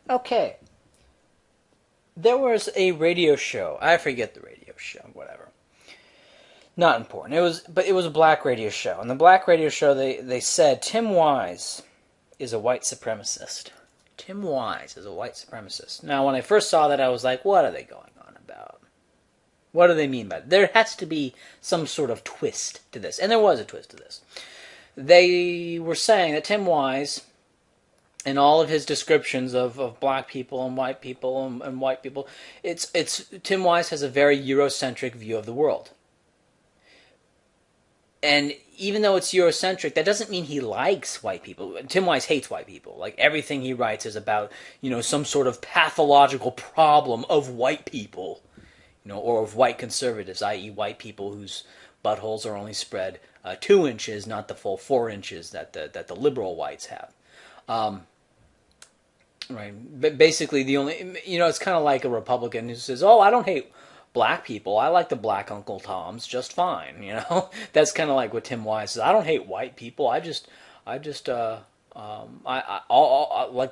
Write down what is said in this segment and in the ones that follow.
Okay, there was a radio show. I forget the radio show, whatever. Not important. But it was a black radio show. And the black radio show, they said Tim Wise is a white supremacist. Tim Wise is a white supremacist. Now, when I first saw that, I was like, what are they going on about? What do they mean by it? There has to be some sort of twist to this. And there was a twist to this. They were saying that Tim Wise, in all of his descriptions of black people and white people and white people, it's Tim Wise has a very Eurocentric view of the world. And even though it's Eurocentric, that doesn't mean he likes white people. Tim Wise hates white people. Like, everything he writes is about, some sort of pathological problem of white people, or of white conservatives, i.e. white people whose buttholes are only spread 2 inches, not the full 4 inches that the liberal whites have. Right. But basically, the only, it's kind of like a Republican who says, "Oh, I don't hate black people. I like the black Uncle Toms just fine." That's kind of like what Tim Wise says. "I don't hate white people. I like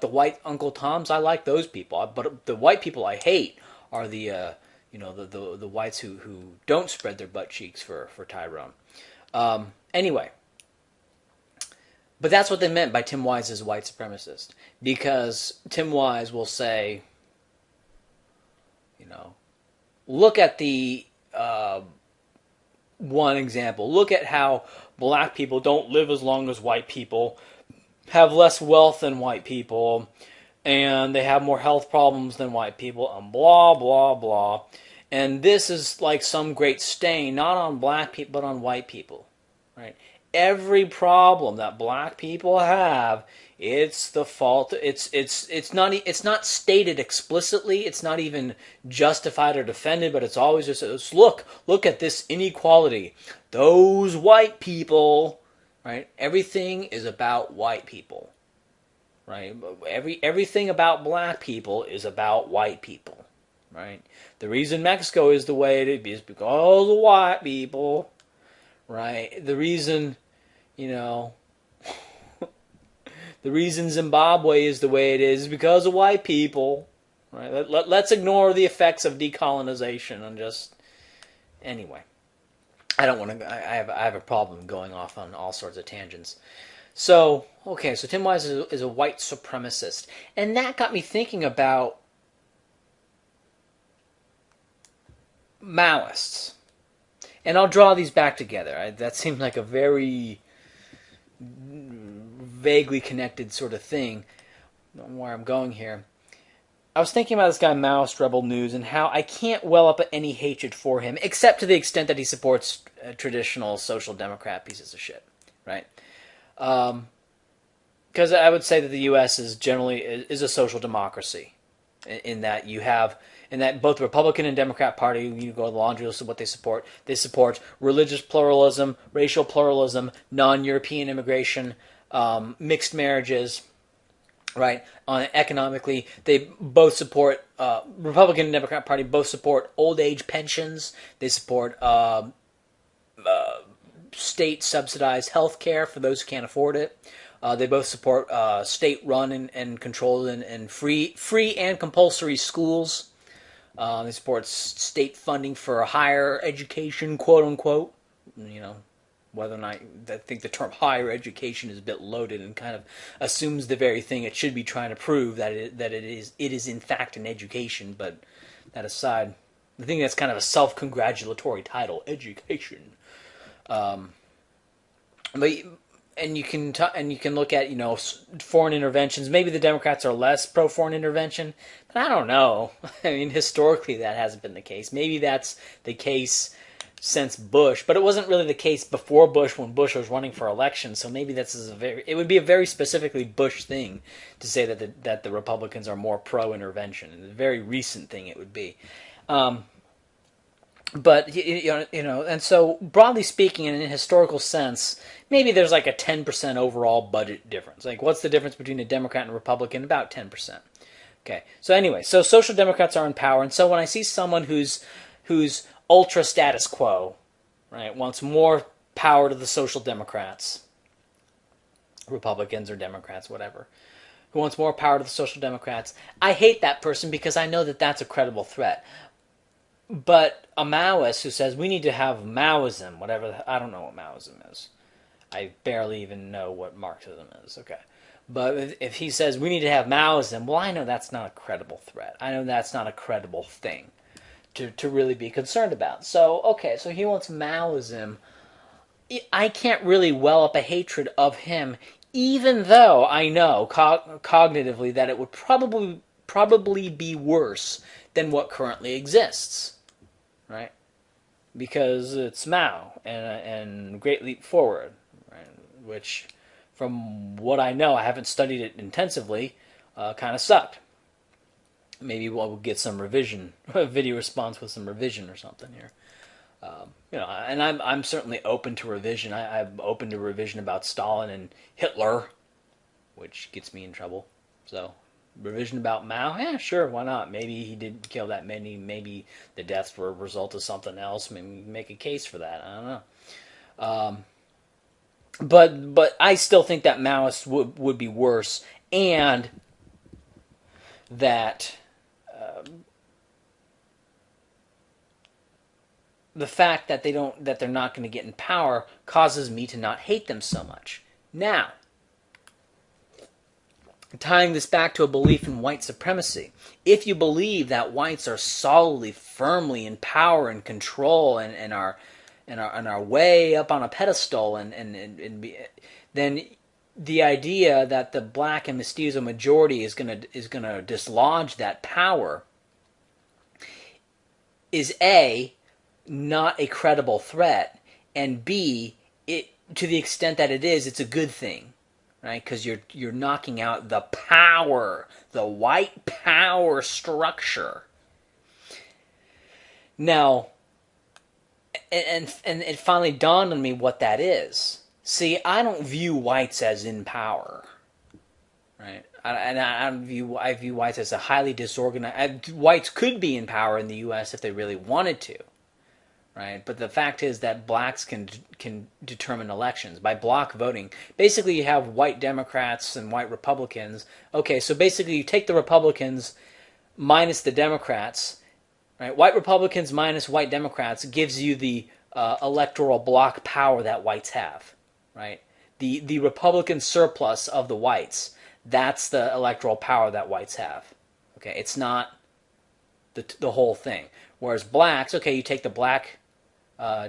the white Uncle Toms. I like those people. But the white people I hate are the whites who don't spread their butt cheeks for Tyrone." Anyway. But that's what they meant by Tim Wise is a white supremacist. Because Tim Wise will say, look at the one example. Look at how black people don't live as long as white people, have less wealth than white people, and they have more health problems than white people, and blah, blah, blah. And this is like some great stain, not on black people, but on white people. Right? Every problem that black people have, it's the fault. It's not stated explicitly. It's not even justified or defended. But it's always just look at this inequality. Those white people, right? Everything is about white people, right? Everything about black people is about white people, right? The reason Mexico is the way it is because of white people, right? The reason. The reason Zimbabwe is the way it is because of white people. Right? Let's ignore the effects of decolonization and just... Anyway. I don't want to... I have a problem going off on all sorts of tangents. So Tim Wise is a white supremacist. And that got me thinking about Maoists. And I'll draw these back together. That seemed like a very... vaguely connected sort of thing. I don't know where I'm going here. I was thinking about this guy Maoist Rebel News and how I can't well up any hatred for him, except to the extent that he supports traditional social democrat pieces of shit, right? Because I would say that the U.S. is generally a social democracy, in that you have. And that both the Republican and Democrat Party, you go to the laundry list of what they support. They support religious pluralism, racial pluralism, non-European immigration, mixed marriages, right? Economically, they both support, Republican and Democrat Party both support old age pensions. They support state-subsidized health care for those who can't afford it. They both support state-run and controlled and free and compulsory schools. They support state funding for higher education, quote unquote. Whether or not I think the term higher education is a bit loaded and kind of assumes the very thing it should be trying to prove, that it is in fact an education. But that aside, I think that's kind of a self-congratulatory title, education. And you can look at foreign interventions. Maybe the Democrats are less pro foreign intervention, but I don't know. I mean, historically that hasn't been the case. Maybe that's the case since Bush, but it wasn't really the case before Bush when Bush was running for election. So maybe it would be a very specifically Bush thing to say that the Republicans are more pro intervention, and a very recent thing it would be. But, and so broadly speaking, in a historical sense, maybe there's like a 10% overall budget difference. Like, what's the difference between a Democrat and a Republican? About 10%. Okay, so anyway, so social democrats are in power, and so when I see someone who's ultra status quo, right, wants more power to the social democrats, Republicans or Democrats, whatever, who wants more power to the Social Democrats. I hate that person because I know that that's a credible threat. But a Maoist who says we need to have Maoism, whatever, I don't know what Maoism is. I barely even know what Marxism is. Okay. But if he says we need to have Maoism, well, I know that's not a credible threat. I know that's not a credible thing to really be concerned about. So, okay, so he wants Maoism. I can't really well up a hatred of him, even though I know cognitively that it would probably be worse than what currently exists, right? Because it's Mao and Great Leap Forward, right? Which, from what I know, I haven't studied it intensively, kind of sucked. Maybe we'll get some revision, a video response with some revision or something here. And I'm certainly open to revision. I'm open to revision about Stalin and Hitler, which gets me in trouble. So, revision about Mao, yeah, sure, why not? Maybe he didn't kill that many. Maybe the deaths were a result of something else. Maybe make a case for that. I don't know. But I still think that Maoists would be worse, and that the fact that they're not going to get in power causes me to not hate them so much. Now, tying this back to a belief in white supremacy, if you believe that whites are solidly, firmly in power and control and are way up on a pedestal, then the idea that the black and mestizo majority is gonna dislodge that power is A, not a credible threat, and B, to the extent that it is, it's a good thing, right? Because you're knocking out the power, the white power structure. Now, and it finally dawned on me what that is. See, I don't view whites as in power, right? I view whites as a highly disorganized. Whites could be in power in the U.S. if they really wanted to. Right, but the fact is that blacks can determine elections by block voting. Basically, you have white Democrats and white Republicans. Okay, so basically, you take the Republicans minus the Democrats. Right, white Republicans minus white Democrats gives you the electoral block power that whites have. Right, the Republican surplus of the whites. That's the electoral power that whites have. Okay, it's not the whole thing. Whereas blacks, okay, you take the black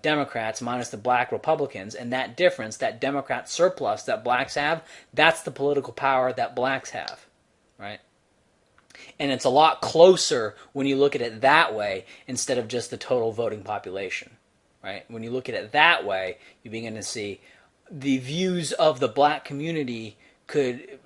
Democrats minus the black Republicans, and that difference, that Democrat surplus that blacks have, that's the political power that blacks have, right? And it's a lot closer when you look at it that way instead of just the total voting population, right? When you look at it that way, you begin to see the views of the black community could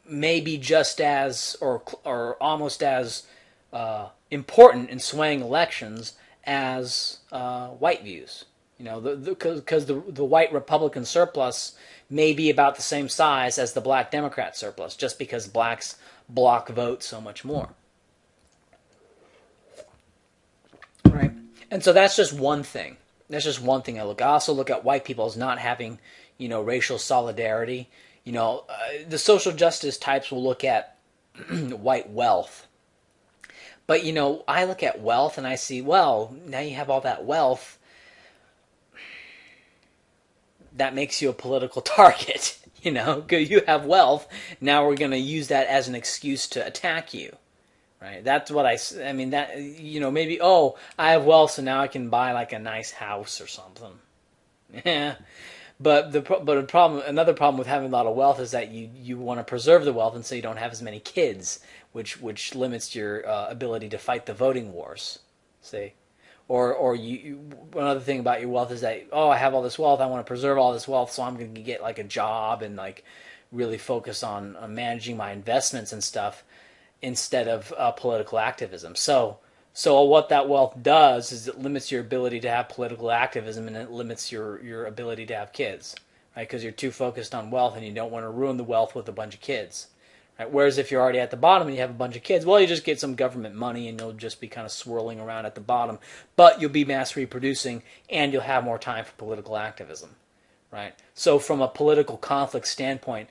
maybe just as or almost as important in swaying elections as white views. You know, because the white Republican surplus may be about the same size as the black Democrat surplus, just because blacks block vote so much more. Right? And so that's just one thing. That's just one thing I look at. I also look at white people as not having, racial solidarity. The social justice types will look at white wealth. But, I look at wealth and I see, well, now you have all that wealth. That makes you a political target. You have wealth. Now we're going to use that as an excuse to attack you. Right? That's what I mean, that, maybe, I have wealth, so now I can buy like a nice house or something. Yeah. But another problem with having a lot of wealth is that you want to preserve the wealth, and so you don't have as many kids, which limits your ability to fight the voting wars. See, or another thing about your wealth is that I have all this wealth, I want to preserve all this wealth, so I'm going to get like a job and like really focus on managing my investments and stuff instead of political activism. So what that wealth does is it limits your ability to have political activism, and it limits your ability to have kids, right? Because you're too focused on wealth and you don't want to ruin the wealth with a bunch of kids, right? Whereas if you're already at the bottom and you have a bunch of kids, well, you just get some government money and you'll just be kind of swirling around at the bottom, but you'll be mass reproducing and you'll have more time for political activism, right? So from a political conflict standpoint,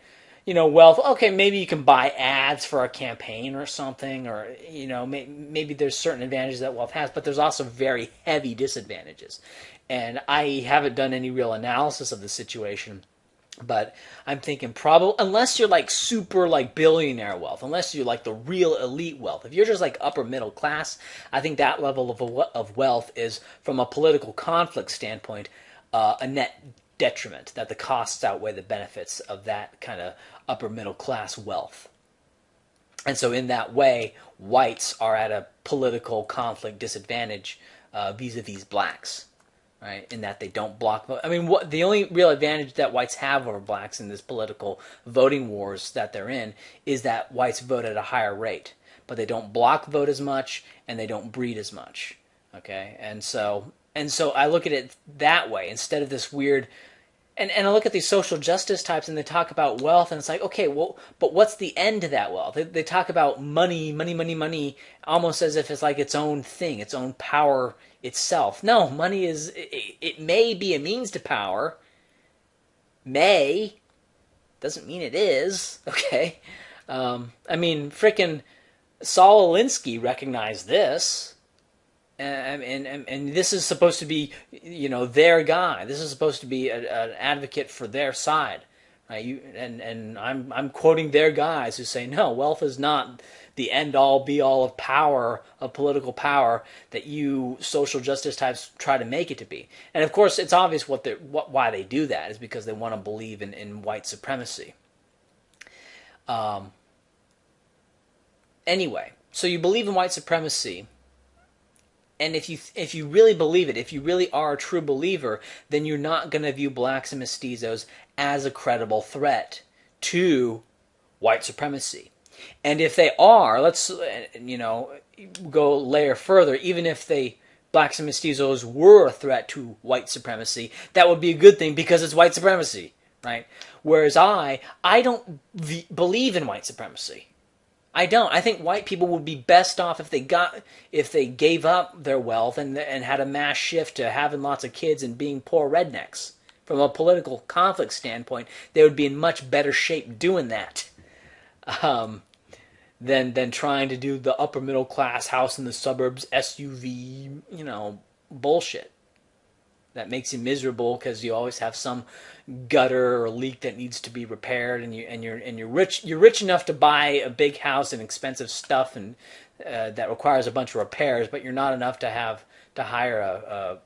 wealth. Okay, maybe you can buy ads for a campaign or something, or maybe there's certain advantages that wealth has, but there's also very heavy disadvantages. And I haven't done any real analysis of the situation, but I'm thinking probably unless you're like super like billionaire wealth, unless you're like the real elite wealth. If you're just like upper middle class, I think that level of wealth is, from a political conflict standpoint, a net detriment. That the costs outweigh the benefits of that kind of upper middle class wealth. And so in that way, whites are at a political conflict disadvantage vis-a-vis blacks, right? In that they don't block vote. I mean, the only real advantage that whites have over blacks in this political voting wars that they're in is that whites vote at a higher rate, but they don't block vote as much and they don't breed as much. Okay, and so I look at it that way instead of this weird. And I look at these social justice types and they talk about wealth, and it's like, okay, well, but what's the end to that wealth? They talk about money, money, money, money, almost as if it's like its own thing, its own power itself. No, money it may be a means to power. May. Doesn't mean it is, okay? I mean, frickin' Saul Alinsky recognized this. And this is supposed to be, their guy. This is supposed to be an advocate for their side, right? And I'm quoting their guys who say, no, wealth is not the end all be all of power, of political power that you social justice types try to make it to be. And of course, it's obvious why they do that is because they want to believe in white supremacy. Anyway, so you believe in white supremacy. And if you really believe it, if you really are a true believer, then you're not going to view blacks and mestizos as a credible threat to white supremacy. And if they are, let's go layer further. Even if blacks and mestizos were a threat to white supremacy, that would be a good thing because it's white supremacy, right? Whereas I don't believe in white supremacy. I don't. I think white people would be best off if they gave up their wealth and had a mass shift to having lots of kids and being poor rednecks. From a political conflict standpoint, they would be in much better shape doing that than trying to do the upper middle class house in the suburbs SUV, bullshit. That makes you miserable because you always have some gutter or leak that needs to be repaired, and you're rich enough to buy a big house and expensive stuff and that requires a bunch of repairs, but you're not enough to hire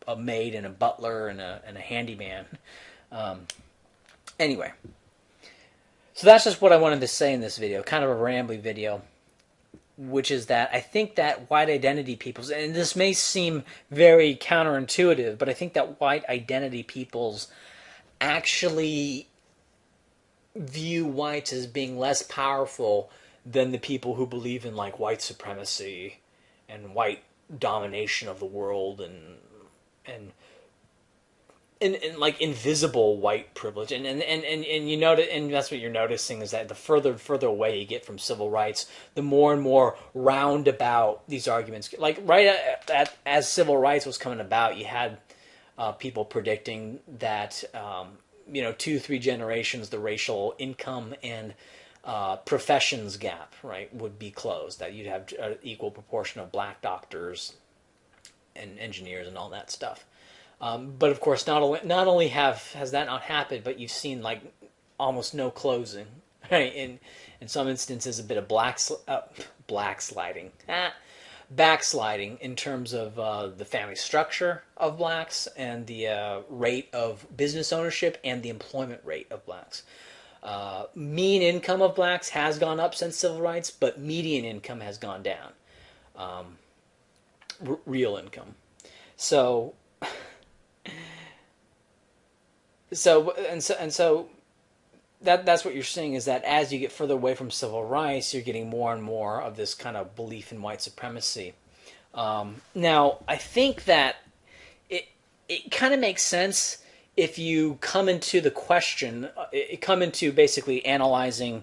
a maid and a butler and a handyman. Anyway, so that's just what I wanted to say in this video, kind of a rambly video. Which is that I think that white identity peoples, and this may seem very counterintuitive, but I think that white identity peoples actually view whites as being less powerful than the people who believe in like white supremacy and white domination of the world and like invisible white privilege, and you notice, and that's what you're noticing is that the further and further away you get from civil rights, the more and more roundabout these arguments get. Like as civil rights was coming about, you had people predicting that 2-3 generations the racial income and professions gap, right, would be closed. That you'd have an equal proportion of black doctors and engineers and all that stuff. But of course, not only has that not happened, but you've seen like almost no closing, right? In some instances, a bit of backsliding in terms of the family structure of blacks and the rate of business ownership and the employment rate of blacks. Mean income of blacks has gone up since civil rights, but median income has gone down. Real income, so. So that's what you're seeing is that as you get further away from civil rights, you're getting more and more of this kind of belief in white supremacy. Now, I think that it kind of makes sense if you come into basically analyzing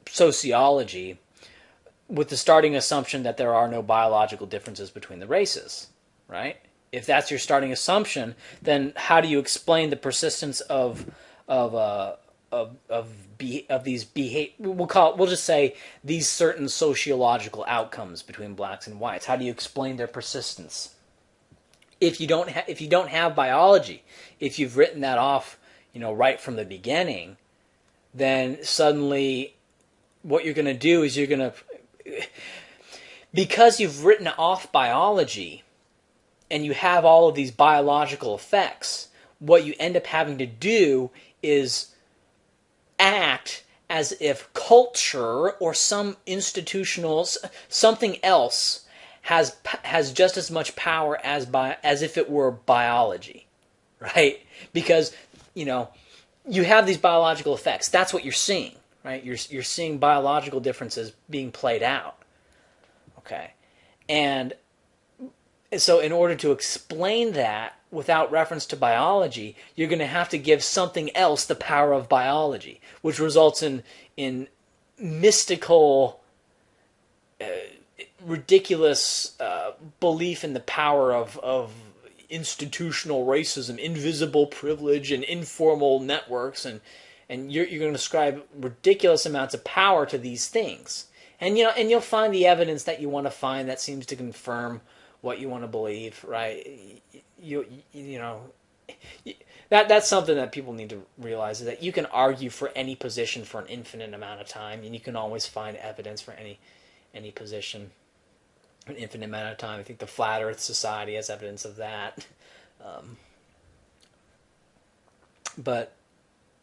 sociology with the starting assumption that there are no biological differences between the races, right? If that's your starting assumption, then how do you explain the persistence of uh, of these we'll just say these certain sociological outcomes between blacks and whites? How do you explain their persistence? If you don't have biology, if you've written that off, right from the beginning, then suddenly what you're going to do is you're going to, because you've written off biology and you have all of these biological effects, what you end up having to do is act as if culture or some institutional something else has just as much power as if it were biology, right? Because you have these biological effects. That's what you're seeing, right? You're seeing biological differences being played out, okay? And so in order to explain that without reference to biology, you're going to have to give something else the power of biology, which results in mystical, ridiculous belief in the power of institutional racism, invisible privilege, and informal networks, and you're going to ascribe ridiculous amounts of power to these things, and you'll find the evidence that you want to find that seems to confirm what you want to believe, right? That's something that people need to realize, is that you can argue for any position for an infinite amount of time, and you can always find evidence for any position an infinite amount of time. I think the Flat Earth Society has evidence of that.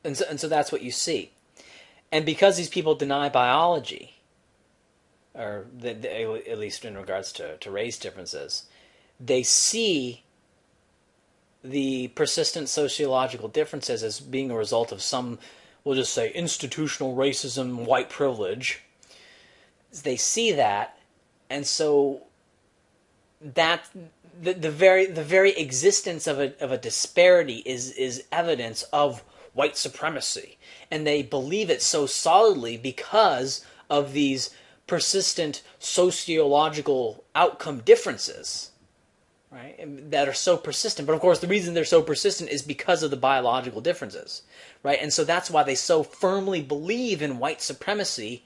So that's what you see. And because these people deny biology, or at least in regards to race differences, they see the persistent sociological differences as being a result of some, we'll just say, institutional racism, white privilege. They see that, and so that the very existence of a disparity is evidence of white supremacy, and they believe it so solidly because of these persistent sociological outcome differences, right? And that are so persistent. But of course, the reason they're so persistent is because of the biological differences, right? And so that's why they so firmly believe in white supremacy,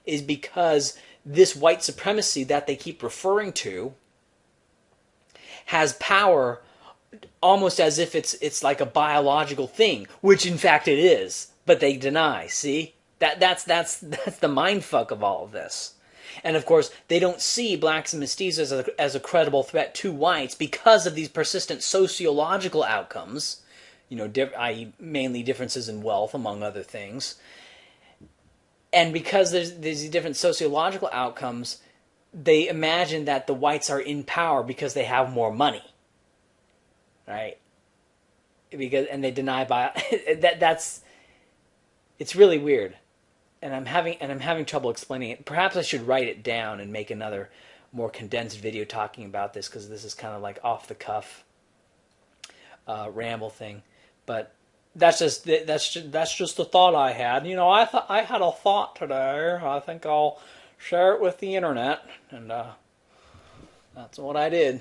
is because this white supremacy that they keep referring to has power almost as if it's like a biological thing, which in fact it is, but they deny. See? That's the mindfuck of all of this. And of course, they don't see blacks and mestizos as a credible threat to whites because of these persistent sociological outcomes, i.e. mainly differences in wealth, among other things. And because there's these different sociological outcomes, they imagine that the whites are in power because they have more money, right? And they deny that's it's really weird, and I'm having trouble explaining it. Perhaps I should write it down and make another more condensed video talking about this, because this is kind of like off the cuff ramble thing, but. That's just the thought I had. I had a thought today. I think I'll share it with the internet, and that's what I did.